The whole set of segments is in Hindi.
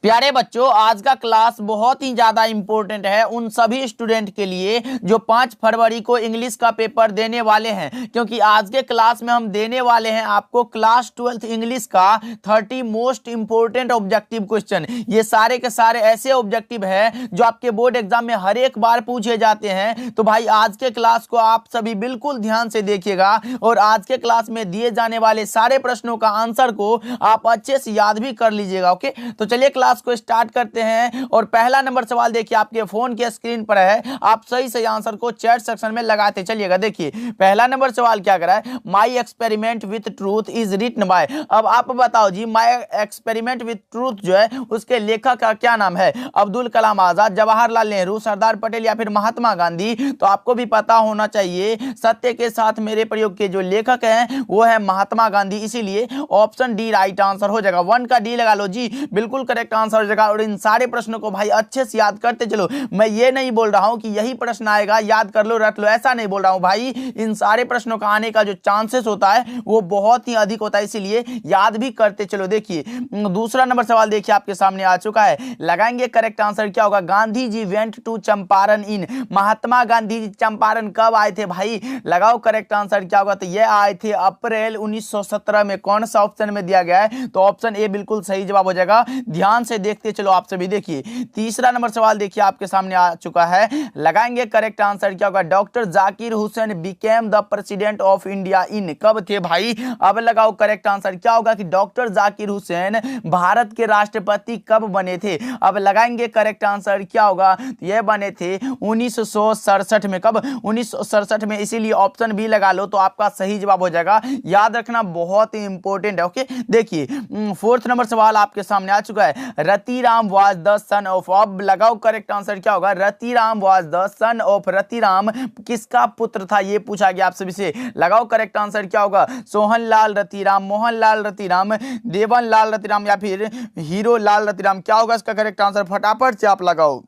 प्यारे बच्चों, आज का क्लास बहुत ही ज्यादा इंपॉर्टेंट है उन सभी स्टूडेंट के लिए जो 5 फरवरी को इंग्लिश का पेपर देने वाले हैं, क्योंकि आज के क्लास में हम देने वाले हैं आपको क्लास 12th इंग्लिश का 30 मोस्ट इंपॉर्टेंट ऑब्जेक्टिव क्वेश्चन। ये सारे के सारे ऐसे ऑब्जेक्टिव है जो आपके बोर्ड एग्जाम में हर एक बार पूछे जाते हैं। तो भाई आज के क्लास को आप सभी बिल्कुल ध्यान से देखिएगा और आज के क्लास में दिए जाने वाले सारे प्रश्नों का आंसर को आप अच्छे से याद भी कर लीजिएगा। ओके, तो चलिए क्लास को स्टार्ट करते हैं। और पहला नंबर सवाल देखिए आपके फोन के स्क्रीन पर है, आप सही सही आंसर को चैट सेक्शन में लगाते चलिएगा। देखिए पहला नंबर सवाल क्या कर रहा है, my experiment with truth is written by. अब आप बताओ जी, माई एक्सपेरिमेंट विथ ट्रूथ जो है उसके लेखक का क्या नाम है? अब्दुल कलाम आजाद, जवाहरलाल नेहरू, सरदार पटेल या फिर महात्मा गांधी? तो आपको भी पता होना चाहिए सत्य के साथ मेरे प्रयोग के जो लेखक हैं वो है महात्मा गांधी, इसीलिए ऑप्शन डी राइट आंसर हो जाएगा। 1 का डी लगा लो जी, बिल्कुल करेक्ट आंसर हो जाएगा। और इन सारे प्रश्नों को भाई अच्छे से याद करते चलो। मैं ये नहीं बोल रहा हूं कि यही प्रश्न आएगा याद कर लो रट लो, ऐसा नहीं बोल रहा हूं भाई। इन सारे प्रश्नों का आने का जो चांसेस होता है वो बहुत ही अधिक होता है, इसीलिए याद भी करते चलो। देखिए दूसरा नंबर सवाल देखिए आपके सामने आ चुका है, लगाएंगे करेक्ट आंसर क्या होगा। गांधी जी वेंट टू चंपारण इन, महात्मा गांधी जी चंपारण कब आए थे? भाई लगाओ करेक्ट आंसर क्या होगा। तो ये आए थे अप्रैल 1917 में। कौन सा ऑप्शन में दिया गया है? तो ऑप्शन ए बिल्कुल सही जवाब हो जाएगा। ध्यान से देखते चलो आप सभी। देखिए तीसरा नंबर सवाल देखिए आपके सामने आ चुका है, लगाएंगे करेक्ट आंसर क्या होगा। Doctor Zakir Hussain became the president of India in, कब थे भाई? अब लगाओ करेक्ट आंसर क्या होगा कि डॉक्टर जाकिर हुसैन भारत के राष्ट्रपति कब बने थे? अब लगाएंगे करेक्ट आंसर क्या होगा। ये बने थे 1967 में। कब? 1967 में, इसीलिए ऑप्शन बी लगा लो तो आपका सही जवाब हो जाएगा। याद रखना बहुत ही इंपॉर्टेंट है। ओके, देखिए फोर्थ नंबर सवाल आपके सामने आ चुका है, Ratiram was the son of. अब लगाओ करेक्ट आंसर क्या होगा। Ratiram was the son of, Ratiram किसका पुत्र था ये पूछा गया आप सभी से। लगाओ करेक्ट आंसर क्या होगा। सोहनलाल रतिराम, मोहनलाल रतिराम, देवनलाल रतिराम या फिर हीरो लाल रतिराम? क्या होगा इसका करेक्ट आंसर? फटाफट से आप लगाओ।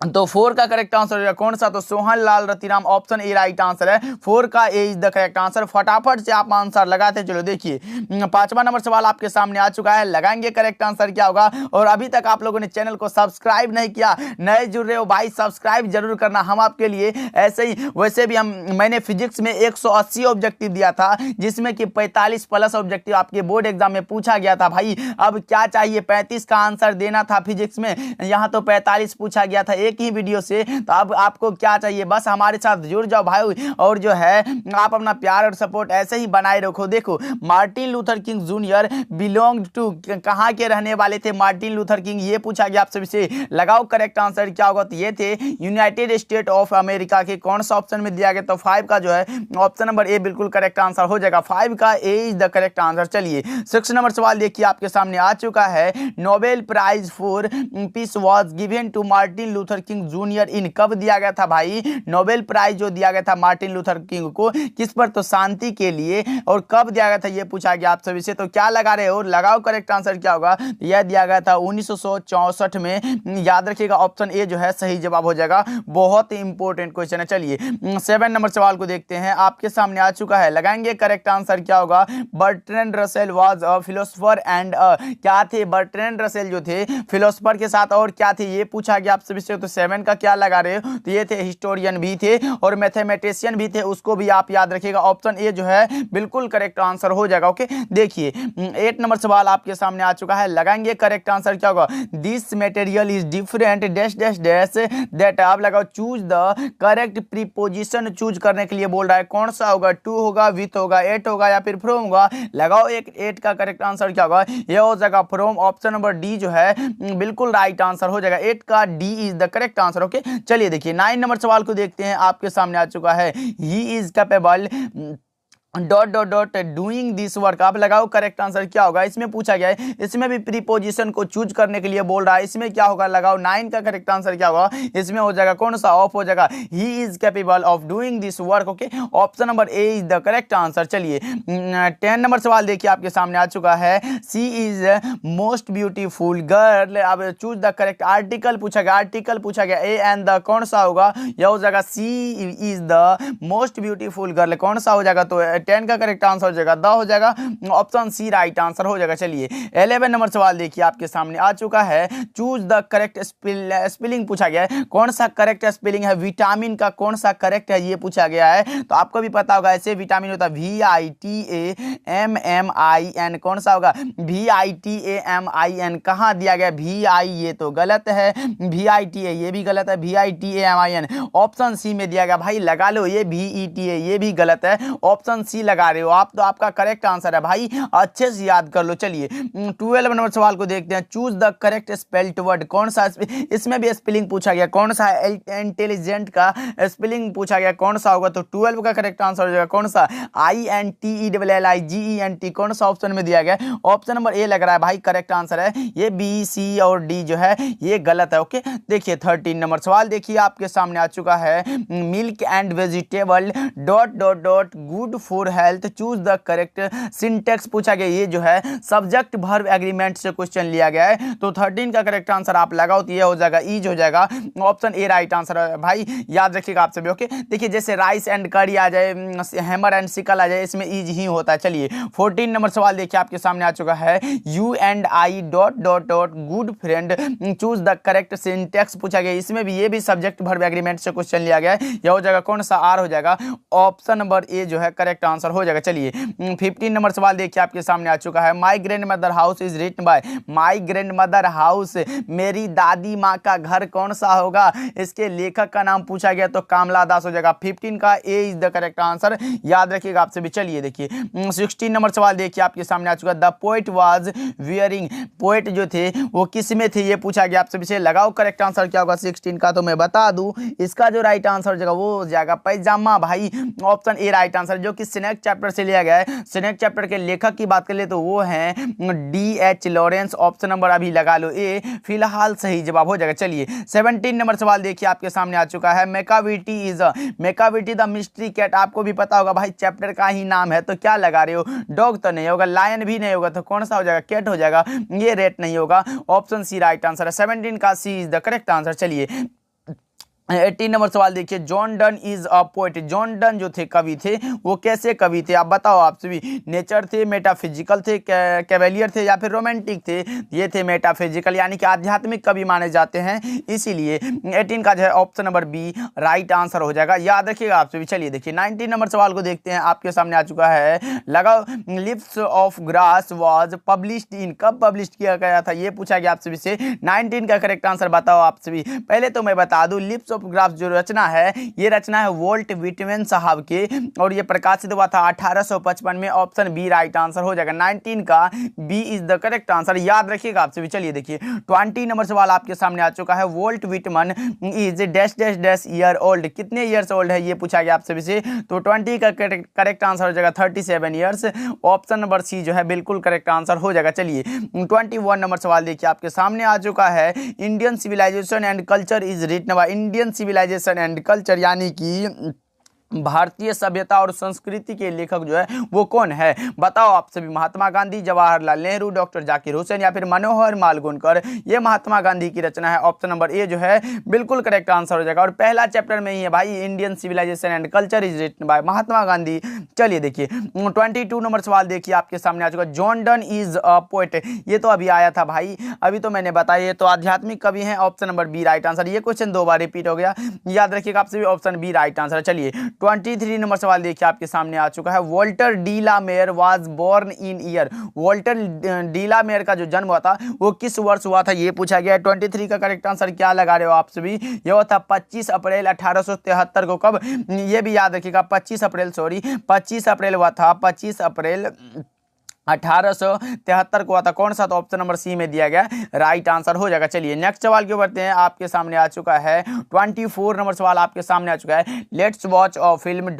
तो 4 का करेक्ट आंसर होगा कौन सा? तो Sohanlal Ratiram, option A right answer है। 4 का ए इज द करेक्ट आंसर। फटाफट से आप आंसर लगाते चलो। देखिए पांचवा नंबर सवाल आपके सामने आ चुका है, लगाएंगे करेक्ट आंसर क्या होगा। और अभी तक आप लोगों ने चैनल को सब्सक्राइब नहीं किया, नए जुड़ रहे हो भाई, सब्सक्राइब जरूर करना। हम आपके लिए ऐसे ही वैसे भी मैंने फिजिक्स में 180 ऑब्जेक्टिव दिया था, जिसमें कि 45 प्लस ऑब्जेक्टिव आपके बोर्ड एग्जाम में पूछा गया था भाई। अब क्या चाहिए, 35 का आंसर देना था फिजिक्स में, यहाँ तो 45 पूछा गया था एक ही वीडियो से। तो अब आपको क्या चाहिए, बस हमारे साथ जुड़ जाओ भाई। और जो है आप अपना प्यार और सपोर्ट ऐसे ही बनाए रखो। देखो Martin Luther King Junior belong to, कहां के रहने वाले थे मार्टिन लूथर किंग, ये पूछा गया आप सभी से। लगाओ करेक्ट आंसर क्या होगा। तो ये थे यूनाइटेड स्टेट ऑफ अमेरिका के। कौन सा ऑप्शन में दिया गया? तो 5 का जो है ऑप्शन नंबर ए बिल्कुल करेक्ट आंसर हो जाएगा। 5 का ए इज द करेक्ट आंसर। चलिए 6 नंबर सवाल देखिए आपके सामने आ चुका है, Nobel prize for peace was given to Martin Luther King Junior in, कब दिया गया था भाई? नोबेल प्राइज जो दिया गया था मार्टिन लूथर किंग को, किस पर? तो शांति के लिए। और कब दिया गया था ये पूछा गया आप सभी से। तो क्या लगा रहे हो, लगाओ करेक्ट आंसर क्या होगा। यह दिया गया था 1964 में। याद रखिएगा ऑप्शन ए जो है सही जवाब हो जाएगा। बहुत ही इंपॉर्टेंट क्वेश्चन है। चलिए 7 नंबर सवाल को देखते हैं, आपके सामने आ चुका है, लगाएंगे करेक्ट आंसर क्या होगा। Bertrand Russell was a philosopher and क्या थे? बर्ट्रैंड रसेल जो थे फिलोसोफर के साथ और क्या थे ये पूछा गया आप सभी से। तो 7 का क्या लगा रहे हो। तो ये थे हिस्टोरियन भी थे और मैथमेटिशियन भी थे, उसको भी आप याद रखिएगा। ऑप्शन ए जो है बिल्कुल करेक्ट आंसर हो जाएगा। ओके, देखिए 8 नंबर सवाल आपके सामने आ चुका है, लगाएंगे करेक्ट आंसर क्या होगा। This material is different dash dash dash that. आप लगाओ choose the correct preposition, choose करने के लिए बोल रहा है। कौन सा होगा? टू होगा, विथ होगा, एट होगा या फिर फ्रॉम होगा। लगाओ एक 8 का करेक्ट आंसर क्या होगा। ये हो जाएगा फ्रॉम। ऑप्शन नंबर डी जो है बिल्कुल राइट आंसर हो जाएगा। 8 का D is the correct answer. Okay, चलिए देखिए 9 नंबर सवाल को देखते हैं, आपके सामने आ चुका है, he is capable dot dot dot doing this work. आप लगाओ करेक्ट आंसर क्या होगा। इसमें पूछा गया है, इसमें भी प्रीपोजिशन को चूज करने के लिए बोल रहा है। इसमें क्या होगा, लगाओ 9 का करेक्ट आंसर क्या होगा। इसमें हो जाएगा कौन सा? ऑफ हो जाएगा, he is capable of doing this work. Okay, option number A is the correct answer. चलिए 10 नंबर सवाल देखिए आपके सामने आ चुका है, सी इज मोस्ट ब्यूटीफुल गर्ल। अब चूज द करेक्ट आर्टिकल पूछा गया, आर्टिकल पूछा गया ए एंड द, कौन सा होगा। यह हो जाएगा she is the most beautiful girl. कौन सा हो जाएगा? तो 10 का करेक्ट आंसर हो जाएगा द हो जाएगा, ऑप्शन सी राइट आंसर हो जाएगा। चलिए 11 नंबर सवाल देखिए आपके सामने आ चुका है, चूज द करेक्ट स्पेलिंग पूछा गया है, कौन सा करेक्ट स्पेलिंग है विटामिन का, कौन सा करेक्ट है ये पूछा गया है। तो आपको भी पता होगा ऐसे विटामिन होता है VITAMMIN, कौन सा होगा VITAMIN, कहाँ दिया गया VI, ये तो गलत है, VITA ये भी गलत है, VITAMIN ऑप्शन सी में दिया गया भाई, लगा लो ये VETA ये भी गलत है, ऑप्शन सी लगा रहे हो आप, तो आपका करेक्ट आंसर है भाई, अच्छे से याद कर लो। चलिए 12 नंबर सवाल को देखते हैं, choose the correct spelled word, कौन सा, इसमें भी स्पेलिंग पूछा गया, कौन सा इंटेलिजेंट का स्पेलिंग पूछा गया कौन सा होगा, तो 12 का करेक्ट आंसर हो जाएगा कौन सा INTELLIGENT, कौन सा ऑप्शन में दिया गया, ऑप्शन नंबर ए लग रहा है भाई करेक्ट आंसर है, ये B C और D जो है ये गलत है। ओके देखिए 13 नंबर सवाल देखिए आपके सामने आ चुका है, milk and vegetable good for health, choose the correct syntax पूछा गया, ये जो है सब्जेक्ट वर्ब एग्रीमेंट से क्वेश्चन लिया गया है, तो 13 का करेक्ट आंसर आप लगाओ तो ये हो जाएगा ईज हो जाएगा, ऑप्शन ए राइट आंसर है भाई, याद रखिएगा आप सभी। ओके देखिए जैसे राइस एंड करी आ जाए, हैमर एंड सिकल आ जाए, इसमें ईज ही होता है। चलिए 14 नंबर सवाल देखिए आपके सामने आ चुका है, you and I good friend, choose the correct syntax पूछा गया, इसमें भी ये भी सब्जेक्ट वर्ब एग्रीमेंट से क्वेश्चन लिया गया है, यह हो जाएगा कौन सा आर हो जाएगा, ऑप्शन नंबर ए जो है करेक्ट आंसर हो जाएगा। चलिए 15 नंबर सवाल देखिए आपके सामने आ चुका है, my grandmother house is written by, my grandmother house मेरी दादी माँ का घर कौन सा होगा, इसके लेखक का नाम पूछा गया तो कामला दास हो जाएगा, 15 का ए इज द करेक्ट आंसर, याद रखिएगा आपसे भी। चलिए देखिए 16 नंबर सवाल देखिए आपके सामने आ चुका है, the poet was wearing, poet जो थे वो किस में थे ये पूछा गया आपसे भी, लगाओ करेक्ट आंसर क्या होगा 16 का, तो मैं बता दूं इसका जो राइट आंसर हो जाएगा वो हो जाएगा पैजामा भाई, ऑप्शन ए राइट आंसर, जो कि स्नेक चैप्टर से लिया गया है। स्नेक चैप्टर के लेखक की बात कर ले तो वो हैं D.H. लॉरेंस, ऑप्शन नंबर अभी लगा लो ए, फिलहाल सही जवाब हो जाएगा। चलिए 17 नंबर सवाल देखिए आपके सामने आ चुका है, मेकाविटी द मिस्ट्री कैट, आपको भी पता होगा भाई चैप्टर का ही नाम है, तो क्या लगा रहे हो, डॉग तो नहीं होगा, लायन भी नहीं होगा, तो कौन सा हो जाएगा कैट हो जाएगा, ये रेट नहीं होगा, ऑप्शन सी राइट आंसर है, 17 का सी इज द करेक्ट आंसर। चलिए 18 नंबर सवाल देखिए, John Donne is a poet, John Donne जो थे कवि थे वो कैसे कवि थे आप बताओ आपसे भी, नेचर थे, मेटाफिजिकल थे, कैवेलियर थे या फिर रोमांटिक थे, ये थे मेटाफिजिकल यानी कि आध्यात्मिक कवि माने जाते हैं, इसीलिए 18 का जो है option number B right answer हो जाएगा, याद रखिएगा आपसे भी। चलिए देखिए 19 नंबर सवाल को देखते हैं आपके सामने आ चुका है, लगाओ lips of grass was published in, कब पब्लिश किया गया था ये पूछा गया आपसे भी से, 19 का करेक्ट आंसर बताओ आपसे भी। पहले तो मैं बता दूं लिप्स ग्राफ जो रचना है ये रचना है वोल्ट विटमैन साहब के, और ये प्रकाशित हुआ था 1855 में, ऑप्शन बी राइट आंसर हो जाएगा, 19 का B is the correct answer, याद रखिएगा आपसे भी। चलिए देखिए 20 नंबर सवाल आपके सामने आ चुका है, volt Whitman is dash dash dash year old, कितने ईयर्स ओल्ड है ये पूछा गया आपसे भी से, तो 20 का करेक्ट आंसर हो जाएगा 37 ईयर्स, ऑप्शन नंबर सी जो है बिल्कुल करेक्ट आंसर हो जाएगा। चलिए 21 नंबर सवाल देखिए आपके सामने आ चुका है, Indian civilisation and culture is written by, Indian civilisation and culture यानी कि भारतीय सभ्यता और संस्कृति के लेखक जो है वो कौन है बताओ आप सभी, महात्मा गांधी, जवाहरलाल नेहरू, डॉक्टर जाकिर हुसैन या फिर मनोहर मालगुनकर, ये महात्मा गांधी की रचना है, ऑप्शन नंबर ए जो है बिल्कुल करेक्ट आंसर हो जाएगा, और पहला चैप्टर में ही है भाई Indian civilisation and culture is written by Mahatma Gandhi. चलिए देखिए 22 नंबर सवाल देखिए आपके सामने आ चुका, John Donne is a poet, ये तो अभी आया था भाई, अभी तो मैंने बताया, ये तो आध्यात्मिक कवि हैं, option number B right answer, ये क्वेश्चन 2 बार रिपीट हो गया, याद रखिएगा आपसे भी, ऑप्शन बी राइट आंसर। चलिए 23 नंबर सवाल देखिए आपके सामने आ चुका है, Walter de la Mare was born in year, Walter de la Mare का जो जन्म हुआ था वो किस वर्ष हुआ था ये पूछा गया है, 23 का करेक्ट आंसर क्या लगा रहे हो आप सभी, ये हुआ था 25 अप्रैल 1873 को, कब ये भी याद रखिएगा 25 अप्रैल हुआ था, 25 अप्रैल 1873 को हुआ था, कौन सा, तो ऑप्शन नंबर सी में दिया गया राइट आंसर हो जाएगा। चलिए नेक्स्ट सवाल क्यों बढ़ते हैं, आपके सामने आ चुका है 24 नंबर सवाल आपके सामने आ चुका है, लेट्स वॉच अ फिल्म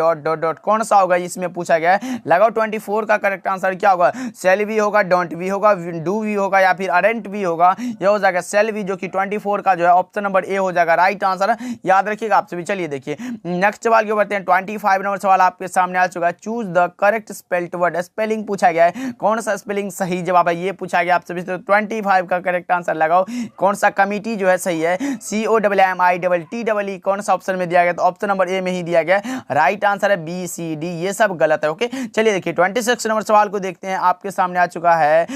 कौन सा होगा इसमें पूछा गया है, लगाओ 24 का करेक्ट आंसर क्या होगा, सेल भी होगा, डोंट भी होगा, डू भी होगा या फिर अरेंट भी होगा, यह हो जाएगा सेल भी, जो कि 24 का जो है ऑप्शन नंबर ए हो जाएगा राइट आंसर, याद रखिएगा आपसे भी। चलिए देखिए नेक्स्ट सवाल क्यों बढ़ते हैं, 25 नंबर सवाल आपके सामने आ चुका है, choose the correct spelled word, spelling पूछा गया है, कौन सा स्पेलिंग सही जवाब है ये पूछा गया आपसे। तो 25 का करेक्ट आंसर लगाओ। कौन सा कमिटी जो है सही है, COMMITTE, कौन सा ऑप्शन में दिया गया, तो ऑप्शन नंबर ए में ही दिया गया। राइट आंसर है BCD, ये सब गलत है। ओके चलिए देखिए 26 नंबर सवाल को देखते हैं। आपके सामने आ चुका है,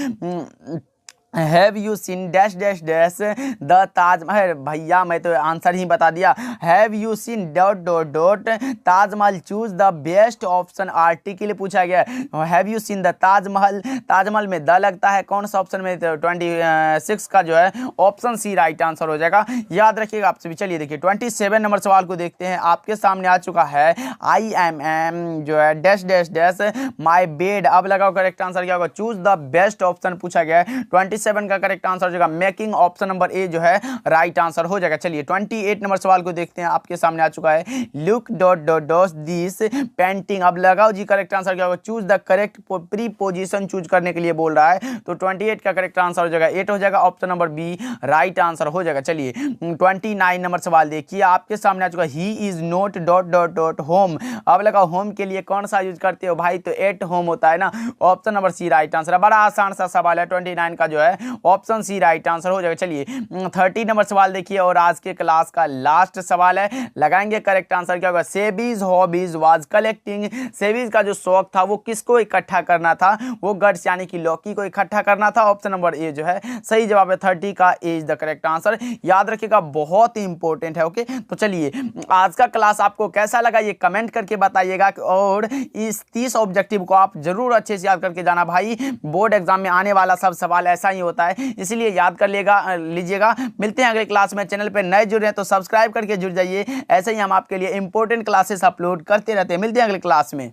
have you seen dash dash dash the Taj Mahal. भैया मैं तो आंसर ही बता दिया। Have you seen dot dot dot Taj Mahal, choose the best option RT के लिए पूछा गया। Have you seen the Taj Mahal, Taj Mahal में द लगता है, कौन सा ऑप्शन में, 26 का जो है ऑप्शन C राइट आंसर हो जाएगा। याद रखिएगा आपसे भी। चलिए देखिए 27 नंबर सवाल को देखते हैं। आपके सामने आ चुका है IMM जो है dash dash dash my bed. अब लगाओ करेक्ट आंसर क्या होगा, चूज द बेस्ट ऑप्शन पूछा गया है। 27 का करेक्ट आंसर हो जाएगा मेकिंग, ऑप्शन नंबर ए जो है राइट आंसर हो जाएगा। चलिए 28 नंबर सवाल को देखते हैं। आपके सामने आ चुका है look dot dot dot this painting. अब लगाओ जी करेक्ट आंसर क्या होगा, choose the correct preposition choose करने के लिए बोल रहा है। तो 28 का करेक्ट आंसर हो जाएगा 8 हो जाएगा, option number B right answer हो जाएगा। चलिए 29 नंबर सवाल देखिए। आपके सामने आ चुका he is not dot dot dot home. अब लगाओ होम के लिए कौन सा यूज करते हो भाई, तो एट होम होता है ना, option number C right answer है। बड़ा आसान सा सवाल है, 29 का जो है ऑप्शन C राइट आंसर हो जाएगा। चलिए 30 नंबर सवाल देखिए और आज के क्लास का लास्ट सवाल है। लगाएंगे करेक्ट आंसर क्या होगा, SEBI's hobbies was collecting. SEBI's का जो शौक था वो किसको इकट्ठा करना था, वो गट्स यानी कि लौकी को इकट्ठा करना था। ऑप्शन नंबर ए जो है सही जवाब है। 30 का ए इज द करेक्ट आंसर। याद रखिएगा बहुत ही इंपॉर्टेंट है। ओके तो चलिए आज का क्लास आपको कैसा लगा ये कमेंट करके बताइएगा, और इस 30 ऑब्जेक्टिव को आप जरूर अच्छे से याद करके जाना भाई। बोर्ड एग्जाम में आने वाला सब सवाल ऐसा ही होता है, इसलिए याद कर लीजिएगा। मिलते हैं अगले क्लास में। चैनल पे नए जुड़े हैं तो सब्सक्राइब करके जुड़ जाइए। ऐसे ही हम आपके लिए इंपॉर्टेंट क्लासेस अपलोड करते रहते हैं। मिलते हैं अगले क्लास में।